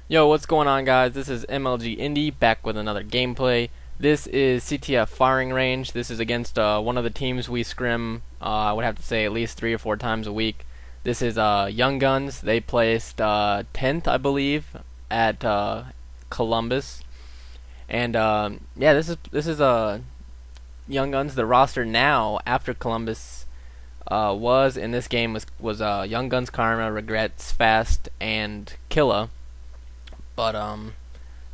Yo, what's going on, guys? This is MLGindy back with another gameplay. This is CTF firing range. This is against one of the teams we scrim, I would have to say, at least 3 or 4 times a week. This is Young Gunz. They placed 10th, I believe, at Columbus. And yeah, this is Young Gunz. The roster now after Columbus was in this game was Young Gunz, Karma, Regrets, Fast, and Killa. But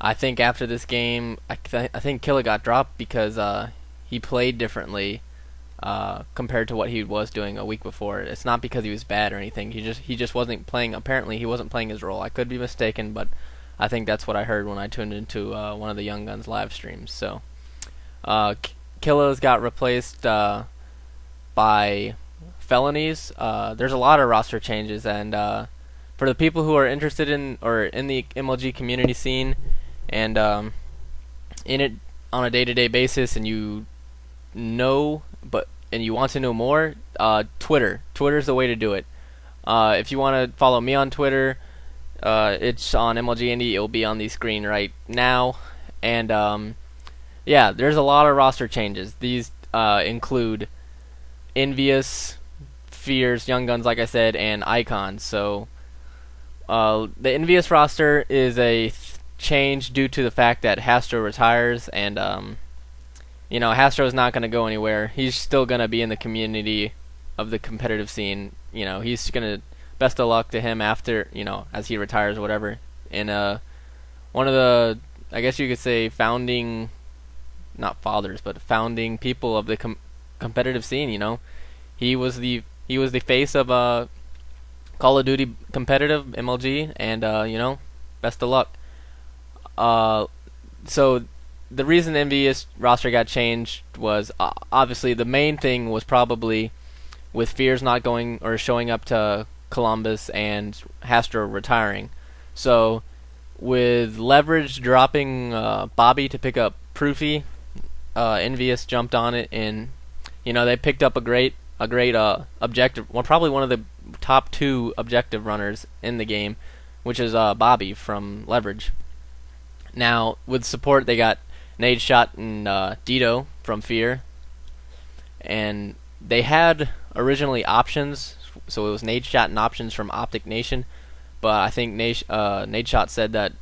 I think after this game, I think Killa got dropped because he played differently compared to what he was doing a week before. It's not because he was bad or anything. He just wasn't playing. Apparently, he wasn't playing his role. I could be mistaken, but I think that's what I heard when I tuned into one of the Young Gunz live streams. So Killa's got replaced by felonies. There's a lot of roster changes, and for the people who are interested in or in the MLG community scene and in it on a day-to-day basis, and you want to know more, Twitter's the way to do it. If you want to follow me on Twitter, it's on MLGindy. It'll be on the screen right now. And yeah, there's a lot of roster changes. These include Envious, Fears, Young Gunz, like I said, and Icons. So the Envious roster is a change due to the fact that Hastro retires, and Hastro's not going to go anywhere. He's still going to be in the community of the competitive scene. He's going to, best of luck to him after, as he retires or whatever. And one of the, I guess you could say, founding, not fathers, but founding people of the competitive scene. He was the face of Call of Duty competitive MLG, and best of luck. So the reason the Envious roster got changed was obviously the main thing was probably with Fears not going or showing up to Columbus and Hastro retiring. So with Leverage dropping Bobby to pick up Proofy, Envious jumped on it, and they picked up a great objective. Well, probably one of the top 2 objective runners in the game, which is Bobby from Leverage. Now with support, they got Nade Shot and Dito from Fear, and they had originally options, so it was Nade Shot and options from Optic Nation, but I think Nade Shot said that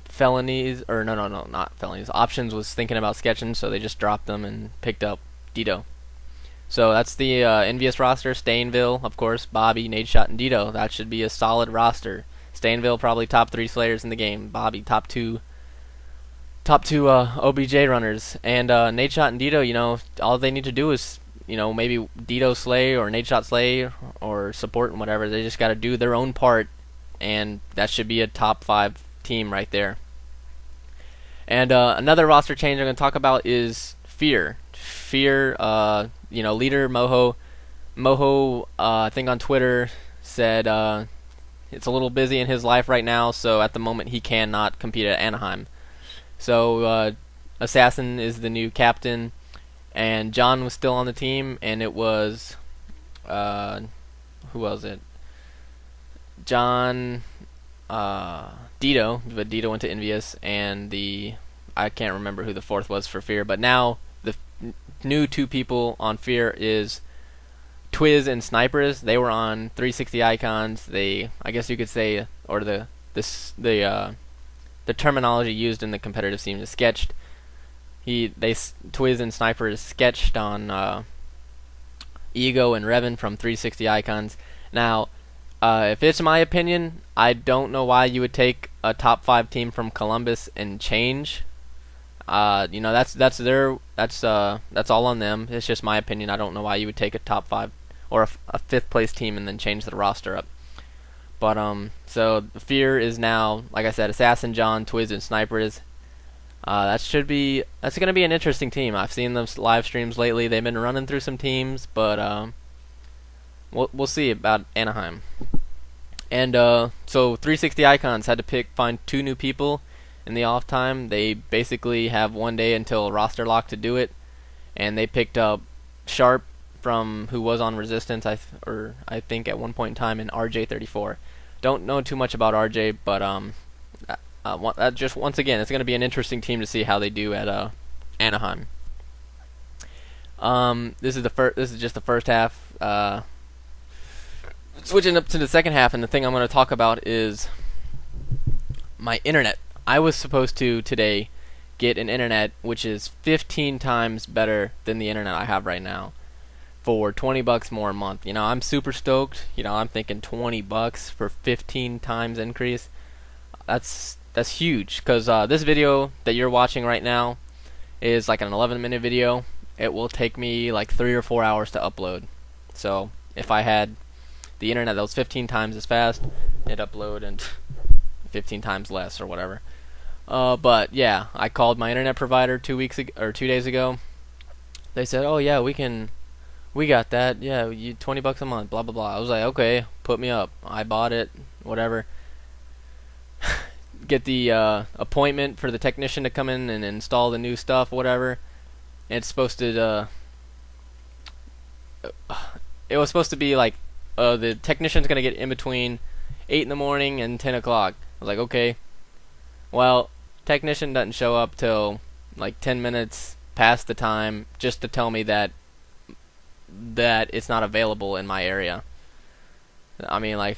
felonies, or no, not felonies, options was thinking about sketching, so they just dropped them and picked up Dito. So that's the Envious roster. Stainville, of course, Bobby, Nade Shot, and Dito. That should be a solid roster. Stainville probably top 3 slayers in the game. Bobby top two OBJ runners. And Nade Shot and Dito, all they need to do is maybe Dito slay or Nade Shot slay or support and whatever. They just got to do their own part, and that should be a top 5 team right there. And another roster change I'm going to talk about is Fear. Fear, leader Moho, I think on Twitter said it's a little busy in his life right now, so at the moment he cannot compete at Anaheim. So Assassin is the new captain, and John was still on the team, and it was who was it? John, Dito, but Dito went to Envious, and I can't remember who the 4th was for Fear, but now the new 2 people on Fear is Twiz and Snipers. They were on 360 Icons. I guess you could say, or the terminology used in the competitive scene is sketched. Twiz and Snipers sketched on Ego and Revan from 360 Icons. Now, if it's my opinion, I don't know why you would take a top 5 team from Columbus and change. That's all on them. It's just my opinion. I don't know why you would take a top 5 or a 5th place team and then change the roster up. But so Fear is now, like I said, Assassin, John, Twiz, and Snipers. That's going to be an interesting team. I've seen those live streams lately. They've been running through some teams, but we'll see about Anaheim. And so 360 Icons had to find 2 new people in the off time. They basically have 1 day until roster lock to do it, and they picked up Sharp from who was on Resistance, I think at one point in time, in RJ34. Don't know too much about RJ, but just once again, it's going to be an interesting team to see how they do at Anaheim. This is just the first half. Switching up to the second half, and the thing I'm going to talk about is my internet. I was supposed to today get an internet which is 15 times better than the internet I have right now for $20 more a month. You know, I'm super stoked. You know, I'm thinking $20 for 15 times increase. That's huge, because this video that you're watching right now is like an 11-minute video. It will take me like 3 or 4 hours to upload. So if I had the internet that was 15 times as fast, it'd upload in 15 times less or whatever. But yeah, I called my internet provider 2 days ago. They said, "Oh yeah, we got that. Yeah, you $20 a month, blah blah blah." I was like, "Okay, put me up." I bought it, whatever. Get the appointment for the technician to come in and install the new stuff, whatever. It's supposed to it was supposed to be like the technician's gonna get in between 8 in the morning and 10 o'clock. I was like, okay. Well, technician doesn't show up till like 10 minutes past the time, just to tell me that it's not available in my area. I mean, like,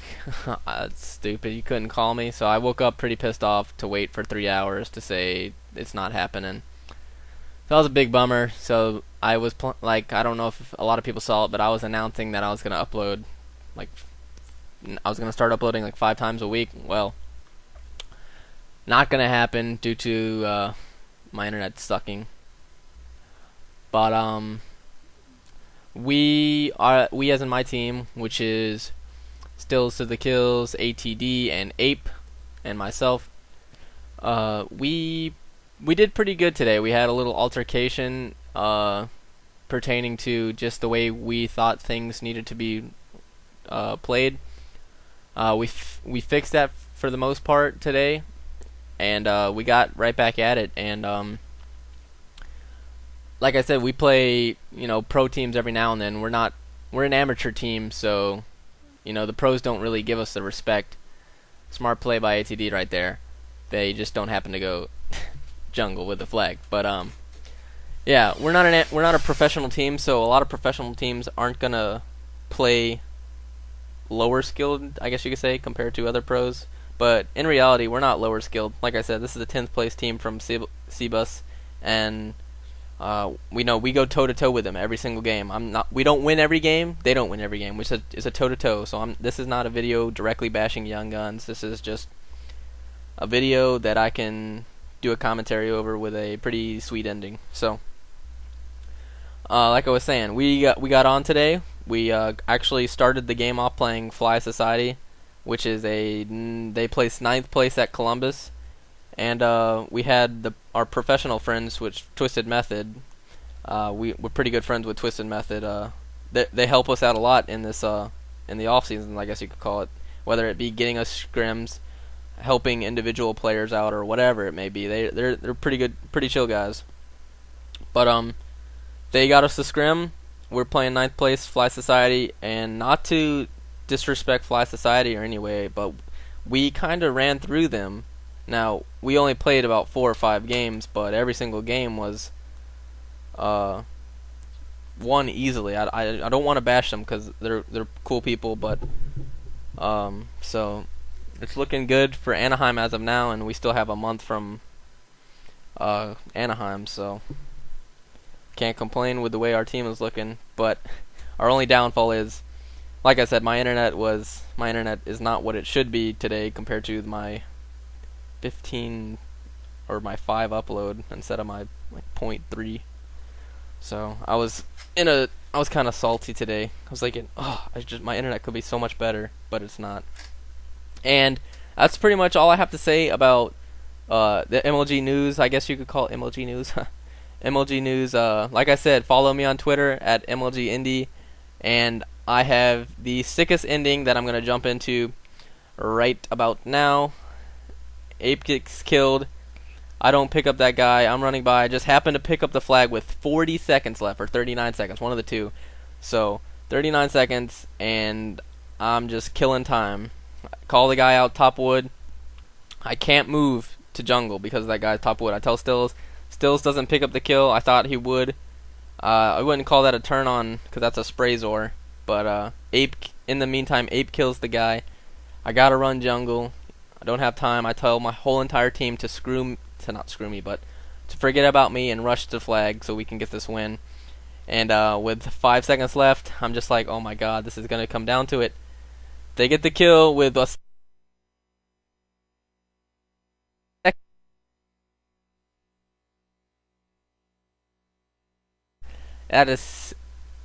that's stupid. You couldn't call me. So I woke up pretty pissed off to wait for 3 hours to say it's not happening. So that was a big bummer. So I was like, I don't know if a lot of people saw it, but I was announcing that I was gonna upload, like, I was gonna start uploading like 5 times a week. Well, not gonna happen due to my internet sucking. But we as in my team, which is Stills to the Kills, ATD, and Ape, and myself, we did pretty good today. We had a little altercation pertaining to just the way we thought things needed to be played. We fixed that for the most part today, and we got right back at it. And like I said, we play, you know, pro teams every now and then. We're an amateur team, so, you know, the pros don't really give us the respect. Smart play by ATD right there. They just don't happen to go jungle with the flag. But yeah, we're not a professional team, so a lot of professional teams aren't gonna play lower skilled, I guess you could say, compared to other pros. But in reality, we're not lower skilled. Like I said, this is a 10th place team from Cbus, and we know we go toe to toe with them every single game. We don't win every game. They don't win every game, which is a toe to toe. So this is not a video directly bashing Young Gunz. This is just a video that I can do a commentary over with a pretty sweet ending. So, like I was saying, we got on today. We actually started the game off playing Fly Society, which is they placed 9th place at Columbus. And we had our professional friends, which Twisted Method. We're pretty good friends with Twisted Method. They help us out a lot in this in the off season, I guess you could call it. Whether it be getting us scrims, helping individual players out, or whatever it may be. They're pretty good, pretty chill guys. But they got us the scrim. We're playing 9th place Fly Society, and not to disrespect Fly Society or anyway, but we kind of ran through them. Now, we only played about 4 or 5 games, but every single game was won easily. I don't want to bash them because they're cool people, but so it's looking good for Anaheim as of now, and we still have a month from Anaheim, so can't complain with the way our team is looking. But our only downfall is, like I said, my internet is not what it should be today compared to my 15 or my 5 upload instead of my like 0.3. So I was kind of salty today. I was like, my internet could be so much better, but it's not. And that's pretty much all I have to say about the MLG news. I guess you could call it MLG news. MLG news. Like I said, follow me on Twitter at MLGindy, and I have the sickest ending that I'm gonna jump into right about now. Ape gets killed. I don't pick up that guy. I'm running by. I just happen to pick up the flag with 40 seconds left, or 39 seconds, one of the two. So 39 seconds, and I'm just killing time. Call the guy out top wood. I can't move to jungle because of that guy's top wood. I tell Stills. Stills doesn't pick up the kill. I thought he would. I wouldn't call that a turn on because that's a Sprayzor. But Ape, in the meantime, Ape kills the guy. I gotta run jungle. I don't have time. I tell my whole entire team to not screw me, but to forget about me and rush to flag so we can get this win. And with 5 seconds left, I'm just like, oh my god, this is gonna come down to it. They get the kill with a that is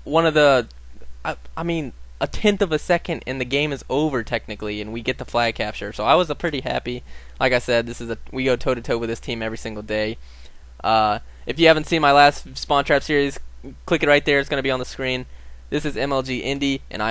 one of the I mean a tenth of a second and the game is over technically, and we get the flag capture. So I was pretty happy. Like I said, we go toe to toe with this team every single day. If you haven't seen my last Spawn Trap series, click it right there. It's going to be on the screen. This is MLG Indy, and